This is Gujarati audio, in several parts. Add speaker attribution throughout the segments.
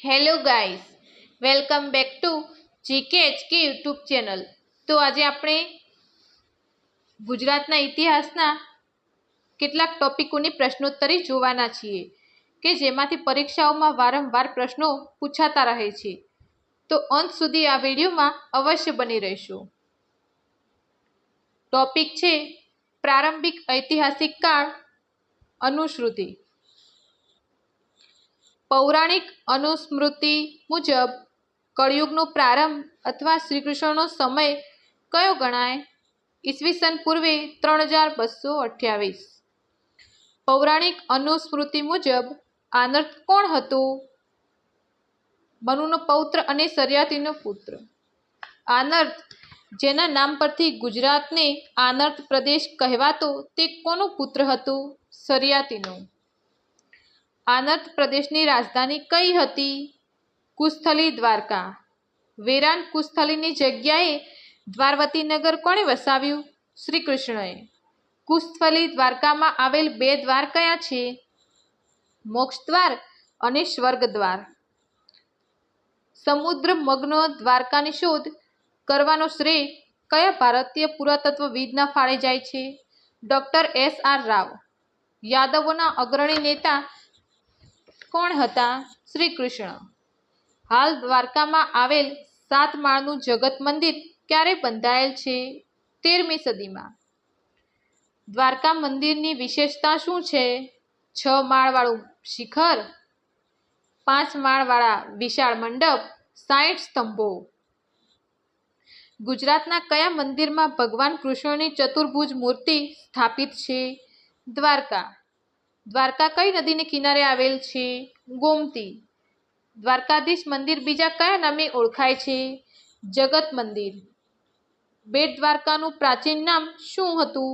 Speaker 1: Hello guys, welcome back to GKHK YouTube channel. તો આજે આપણે ગુજરાતના ઇતિહાસના કેટલાક ટોપિકોની પ્રશ્નોત્તરી જોવાના છીએ કે જેમાંથી પરીક્ષાઓમાં વારંવાર પ્રશ્નો પૂછાતા રહે છે. તો અંત સુધી આ વિડીયોમાં અવશ્ય બની રહેશો. ટોપિક છે પ્રારંભિક ઐતિહાસિક કાળ અનુશ્રુતિ. પૌરાણિક અનુસ્મૃતિ મુજબ કળિયુગનો પ્રારંભ અથવા શ્રીકૃષ્ણનો સમય કયો ગણાય? ઈસવીસન પૂર્વે 3228. પૌરાણિક અનુસ્મૃતિ મુજબ આનર્ત કોણ હતો? મનુનો પૌત્ર અને સર્યાતીનો પુત્ર. આનર્ત, જેના નામ પરથી ગુજરાતને આનર્ત પ્રદેશ કહેવાતો, તે કોનો પુત્ર હતો? સર્યાતીનો. આનર્ત પ્રદેશની રાજધાની કઈ હતી? કુસ્થલી દ્વારકા. વેરાન કુસ્થલીની જગ્યાએ દ્વારવતી નગર કોણે વસાવ્યું? શ્રી કૃષ્ણએ. કુસ્થલી દ્વારકામાં આવેલ બે દ્વાર કયા છે? મોક્ષ દ્વાર અને સ્વર્ગ દ્વાર. સમુદ્ર મગ્ન દ્વારકાની શોધ કરવાનો શ્રેય કયા ભારતીય પુરાતત્વવિદના ફાળે જાય છે? Doctor S.R. રાવ. યાદવોના અગ્રણી નેતા કોણ હતા? શ્રી કૃષ્ણ. હાલ દ્વારકામાં આવેલ 7 માળનું જગત મંદિર ક્યારે બંધાયેલ છે? 13મી સદીમાં. દ્વારકા મંદિરની વિશેષતા શું છે? 6 માળવાળું શિખર, 5 માળવાળા વિશાળ મંડપ, 60 સ્તંભો. ગુજરાતના કયા મંદિરમાં ભગવાન કૃષ્ણની ચતુર્ભુજ મૂર્તિ સ્થાપિત છે? દ્વારકા. દ્વારકા કઈ નદીને કિનારે આવેલ છે? ગોમતી. દ્વારકાધીશ મંદિર બીજા કયા નામે ઓળખાય છે? જગત મંદિર. બેટ દ્વારકાનું પ્રાચીન નામ શું હતું?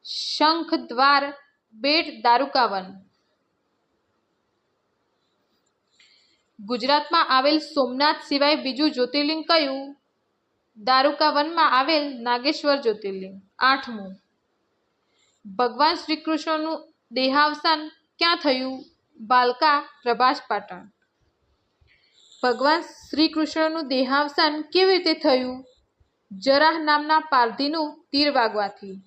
Speaker 1: શંખ દ્વાર બેટ દારૂકાવન. ગુજરાતમાં આવેલ સોમનાથ સિવાય બીજું જ્યોતિર્લિંગ કયું? દારૂકાવનમાં આવેલ નાગેશ્વર જ્યોતિર્લિંગ. 8મું. ભગવાન શ્રી કૃષ્ણનું દેહાવસાન ક્યાં થયું? ભાલકા પ્રભાસ પાટણ. ભગવાન શ્રી કૃષ્ણનું દેહાવસાન કેવી રીતે થયું? જરાહ નામના પારધીનું તીર વાગવાથી.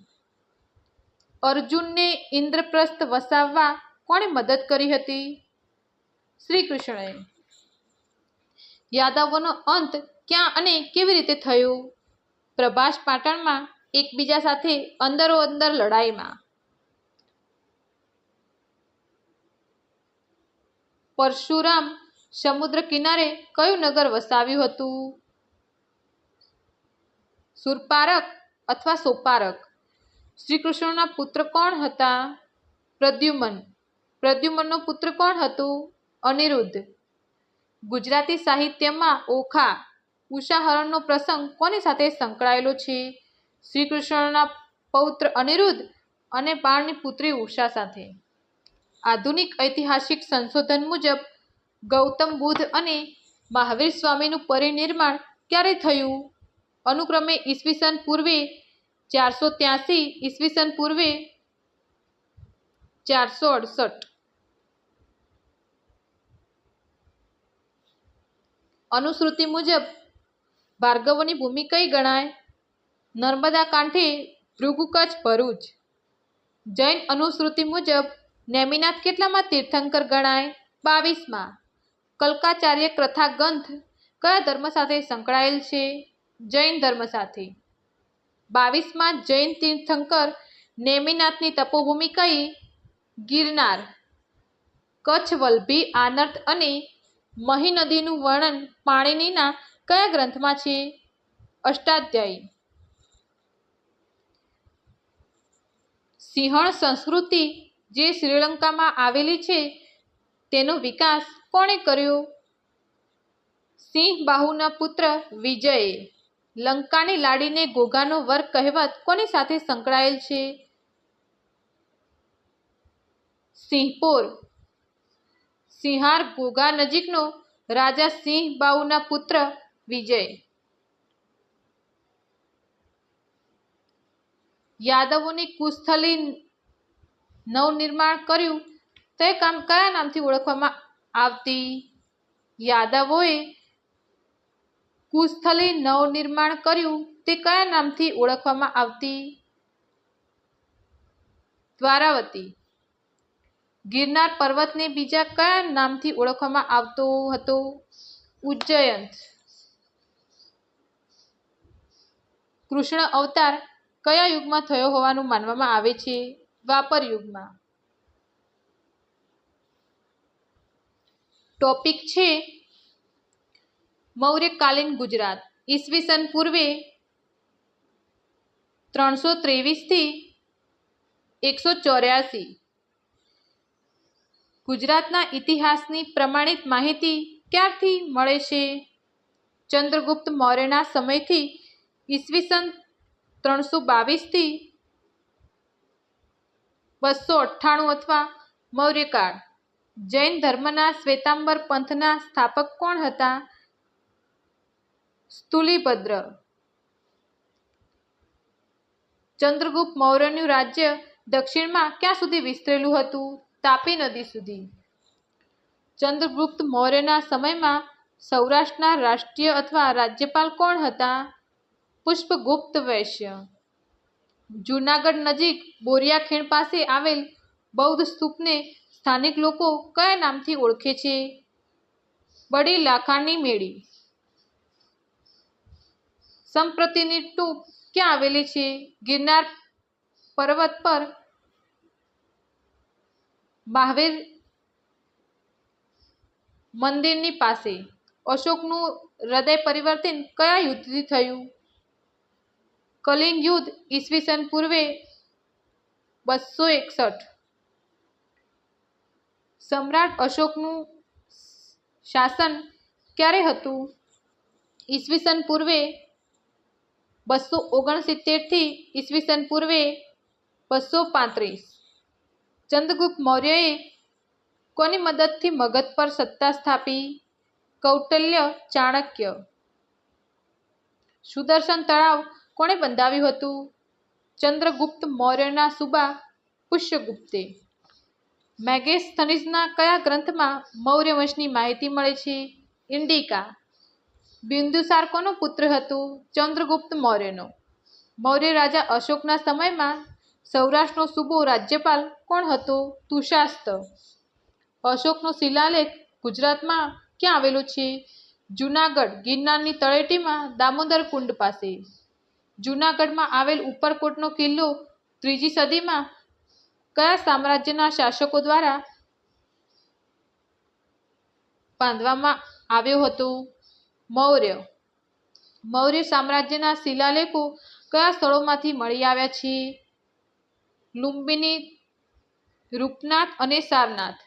Speaker 1: અર્જુનને ઇન્દ્રપ્રસ્થ વસાવવા કોણે મદદ કરી હતી? શ્રી કૃષ્ણએ. યાદવોનો અંત ક્યાં અને કેવી રીતે થયો? પ્રભાસ પાટણમાં એકબીજા સાથે અંદરોઅંદર લડાઈમાં. પરશુરામ સમુદ્ર કિનારે કયું નગર વસાવ્યું હતું? સુરપારક અથવા સોપારક. શ્રી કૃષ્ણના પુત્ર કોણ હતા? પ્રદ્યુમન. પ્રદ્યુમનનો પુત્ર કોણ હતું? અનિરુદ્ધ. ગુજરાતી સાહિત્યમાં ઓખા ઉષાહરણનો પ્રસંગ કોની સાથે સંકળાયેલો છે? શ્રી કૃષ્ણના પૌત્ર અનિરુદ્ધ અને બાળની પુત્રી ઉષા સાથે. આધુનિક ઐતિહાસિક સંશોધન મુજબ ગૌતમ બુદ્ધ અને મહાવીર સ્વામીનું પરિનિર્વાણ ક્યારે થયું? અનુક્રમે ઈસવીસન પૂર્વે 483, ઈસવીસન પૂર્વે 468. અનુશ્રુતિ મુજબ ભાર્ગવોની ભૂમિ કઈ ગણાય? નર્મદા કાંઠે ભૃગુ કચ્છ ભરૂચ. જૈન અનુશ્રુતિ મુજબ નેમિનાથ કેટલામાં તીર્થંકર ગણાય? 22માં. કલ્કાચાર્ય કથા ગ્રંથ કયા ધર્મ સાથે સંકળાયેલ છે? જૈન ધર્મ સાથે. 22માં જૈન તીર્થંકર નેમિનાથની તપોભૂમિ કઈ? ગિરનાર. કચ્છ વલ્લભી આનર્ત અને મહી નદીનું વર્ણન પાણિનીના કયા ગ્રંથમાં છે? અષ્ટાધ્યાયી. સિંહણ સંસ્કૃતિ જે શ્રીલંકામાં આવેલી છે તેનો વિકાસ કોણે કર્યો? સિંહબાહુના પુત્ર વિજયે. લંકાની લાડીને ઘોઘાનો વર કહેવત કોની સાથે સંકળાયેલ છે? સિંહપોર. સિંહાર ઘોઘા નજીકનો રાજા સિંહબાહુના પુત્ર વિજય. યાદવોની કુસ્થલી નવનિર્માણ કર્યું તે કયા નામથી ઓળખવામાં આવતી? યાદવોએ કુશસ્થલી નવનિર્માણ કર્યું તે કયા નામથી ઓળખવામાં આવતી? દ્વારાવતી. ગિરનાર પર્વતને બીજા કયા નામથી ઓળખવામાં આવતો હતો? ઉજ્જયન. કૃષ્ણ અવતાર કયા યુગમાં થયો હોવાનું માનવામાં આવે છે? દ્વાપર યુગમાં. ટોપિક છે મૌર્યકાલીન ગુજરાત. ઈસવીસન પૂર્વે 323 થી 184. ગુજરાતના ઇતિહાસની પ્રમાણિત માહિતી ક્યારથી મળે છે? ચંદ્રગુપ્ત મૌર્યના સમયથી ઈસવીસન 322 થી 298 અથવા મૌર્યકાળ. જૈન ધર્મના શ્વેતાંબર પંથના સ્થાપક કોણ હતા? સ્થૂલીભદ્ર. ચંદ્રગુપ્ત મૌર્યનું રાજ્ય દક્ષિણમાં ક્યાં સુધી વિસ્તરેલું હતું? તાપી નદી સુધી. ચંદ્રગુપ્ત મૌર્યના સમયમાં સૌરાષ્ટ્રના રાષ્ટ્રીય અથવા રાજ્યપાલ કોણ હતા? પુષ્પગુપ્ત વૈશ્ય. જૂનાગઢ નજીક બોરિયા ખીણ પાસે આવેલ બૌદ્ધ સ્તૂપને સ્થાનિક લોકો કયા નામથી ઓળખે છે? બડી લાખાની મેળી. સંપ્રતિની ટૂંપ ક્યાં આવેલી છે? ગિરનાર પર્વત પર મહાવીર મંદિરની પાસે. અશોકનું હૃદય પરિવર્તન કયા યુદ્ધથી થયું? કલિંગ યુદ્ધ ઈસવીસન પૂર્વે 261. સમ્રાટ અશોકનું શાસન ક્યારે હતું? ઈસવીસન પૂર્વે 269 થી ઈસવીસન પૂર્વે 235. ચંદ્રગુપ્ત મૌર્યએ કોની મદદથી મગધ પર સત્તા સ્થાપી? કૌટિલ્ય ચાણક્ય. સુદર્શન તળાવ કોણે બંધાવ્યું હતું? ચંદ્રગુપ્ત મૌર્યના સુબા પુષ્યગુપ્તે. મેગેસ્થનીઝના કયા ગ્રંથમાં મૌર્ય વંશની માહિતી મળે છે? ઇન્ડિકા. બિંદુસાર કોનો પુત્ર હતો? ચંદ્રગુપ્ત મૌર્યનો. મૌર્ય રાજા અશોકના સમયમાં સૌરાષ્ટ્રનો સૂબો રાજ્યપાલ કોણ હતો? તુષાસ્ત. અશોકનો શિલાલેખ ગુજરાતમાં ક્યાં આવેલો છે? જૂનાગઢ ગિરનારની તળેટીમાં દામોદર કુંડ પાસે. જૂનાગઢમાં આવેલ ઉપરકોટનો કિલ્લો 3જી સદીમાં કયા સામ્રાજ્યના શાસકો દ્વારા બાંધવામાં આવ્યો હતો? મૌર્ય. મૌર્ય સામ્રાજ્યના શિલાલેખો કયા સ્થળોમાંથી મળી આવ્યા છે? લુંબિની, રૂપનાથ અને સારનાથ.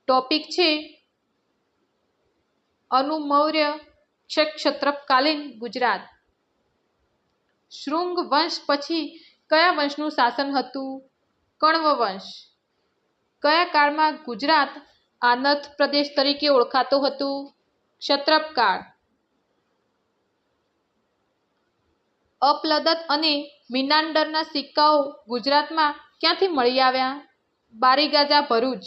Speaker 1: ટોપિક છે અનુમૌર્ય ક્ષત્રપકાલીન ગુજરાત. શૃંગ વંશ પછી કયા વંશનું શાસન હતું? કણ્વ વંશ. કયા કાળમાં ગુજરાત આંધ્ર પ્રદેશ તરીકે ઓળખાતો હતો? ક્ષત્રપકાળ. અપલદત અને મિનાંડરના સિક્કાઓ ગુજરાતમાં ક્યાંથી મળી આવ્યા? બારીગાજા ભરૂચ.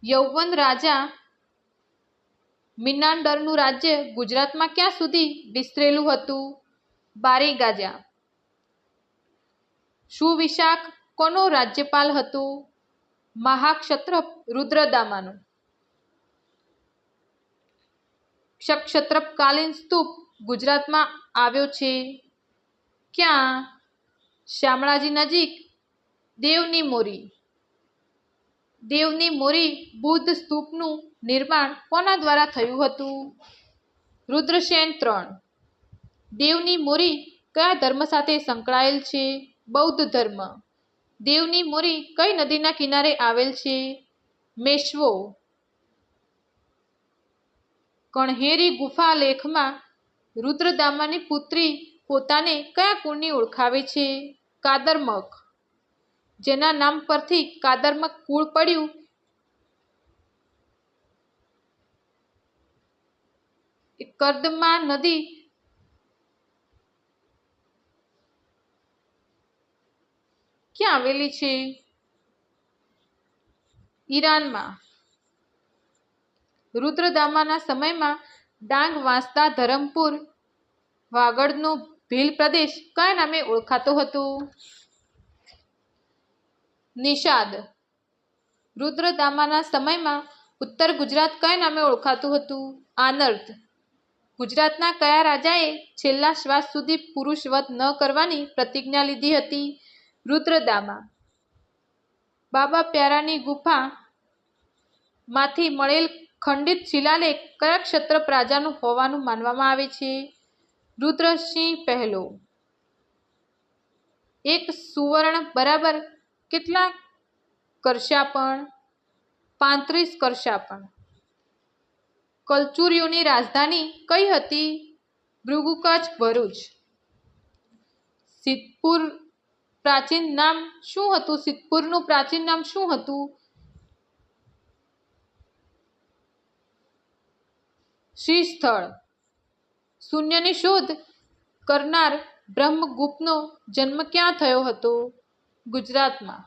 Speaker 1: યૌવન રાજા મિનાંડરનું રાજ્ય ગુજરાતમાં ક્યાં સુધી વિસ્તરેલું હતું? બારીગાજા. સુવિશાખ કોનો રાજ્યપાલ હતો? મહાક્ષત્રપ રુદ્રદામાનો. ક્ષત્રપકાલીન સ્તૂપ ગુજરાતમાં આવ્યો છે ક્યાં? શામળાજી નજીક દેવની મોરી. દેવની મોરી બુદ્ધ સ્તૂપનું નિર્માણ કોના દ્વારા થયું હતું? રુદ્રસેન III. દેવની મોરી કયા ધર્મ સાથે સંકળાયેલ છે? બૌદ્ધ ધર્મ. દેવની મોરી કઈ નદીના કિનારે આવેલ છે? મેશ્વો. કણહેરી ગુફા લેખમાં રુદ્રદામાની પુત્રી પોતાને કયા કુળની ઓળખાવે છે? કાદરમક. જેના નામ પરથી કાદરમક કુળ પડ્યું એ કર્દમા નદી ક્યાં આવેલી છે? ઈરાનમાં. રુદ્રદામાના સમયમાં ડાંગ, વાંસદા, ધરમપુર, વાગડનો ભીલ પ્રદેશ કયા નામે ઓળખાતો હતો? નિષાદ. રુદ્રદામાના સમયમાં ઉત્તર ગુજરાત કયા નામે ઓળખાતું હતું? આનર્ત. ગુજરાતના કયા રાજાએ છેલ્લા શ્વાસ સુધી પુરુષ વધ ન કરવાની પ્રતિજ્ઞા લીધી હતી? રુદ્રદામા. બાબા પ્યારાની ગુફા માંથી મળેલ ખંડિત શિલાલેખ કયા ક્ષત્રપ રાજાનું હોવાનું માનવામાં આવે છે? રુદ્રસિંહ પહેલો. એક સુવર્ણ બરાબર કેટલા કરશાપણ? 35 કરશાપણ. કલચુર્યોની રાજધાની કઈ હતી? ભૃગુ, કચ્છ, ભરૂચ. સિદ્ધપુર પ્રાચીન નામ શું હતું? સિદ્ધપુરનું પ્રાચીન નામ શું હતું? શ્રીસ્થળ. શૂન્યની શોધ કરનાર બ્રહ્મગુપ્તનો જન્મ ક્યાં થયો હતો? ગુજરાતમાં.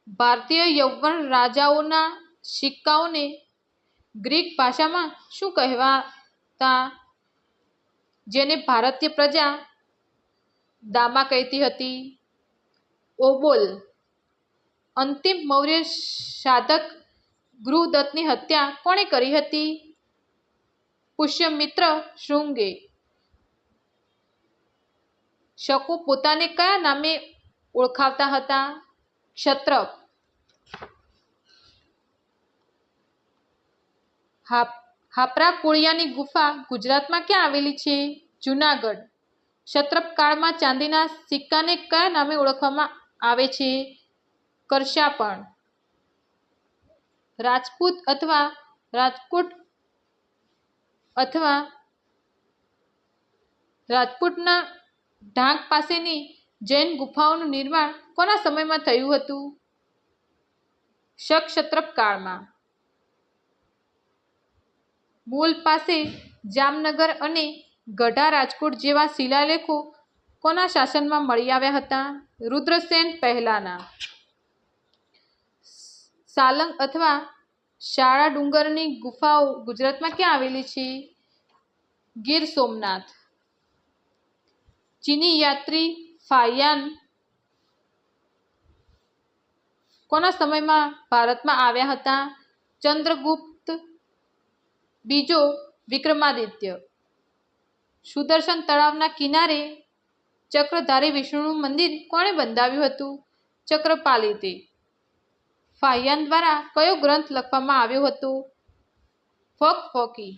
Speaker 1: ભારતીય યૌવન રાજાઓના સિક્કાઓને ગ્રીક ભાષામાં શું કહેવાતા, જેને ભારતીય પ્રજા દામા કહેતી હતી? ઓબોલ. અંતિમ મૌર્ય સાધક ગૃહદત્તની હત્યા કોણે કરી હતી? પુષ્યમિત્ર શૃંગે. શકો પોતાને કયા નામે ઓળખાવતા હતા? ક્ષત્રપ. હાપરા કોળિયાની ગુફા ગુજરાતમાં ક્યાં આવેલી છે? જુનાગઢ. ક્ષત્રપ કાળમાં ચાંદીના સિક્કાને કયા નામે ઓળખવામાં આવે છે? કરશાપણ. રાજપૂત અથવા રાજકોટ અથવા રાજપૂતના ઢાંક પાસેની જૈન ગુફાઓનું નિર્માણ કોના સમયમાં થયું હતું? ક્ષત્રપ કાળમાં. મૂલ પાસે જામનગર અને ગઢા, રાજકોટ જેવા શિલાલેખો કોના શાસનમાં મળી આવ્યા હતા? રુદ્રસેન પહેલાના. સાલંગ અથવા શાળા ડુંગરની ગુફાઓ ગુજરાતમાં ક્યાં આવેલી છે? ગીર સોમનાથ. ચીની યાત્રી ફાહિયાન કોના સમયમાં ભારતમાં આવ્યા હતા? ચંદ્રગુપ્ત બીજો વિક્રમાદિત્ય. સુદર્શન તળાવના કિનારે ચક્રધારી વિષ્ણુનું મંદિર કોણે બંધાવ્યું હતું? ચક્રપાલિતે. ફાહિયાન દ્વારા કયો ગ્રંથ લખવામાં આવ્યો હતો? ફકફકી.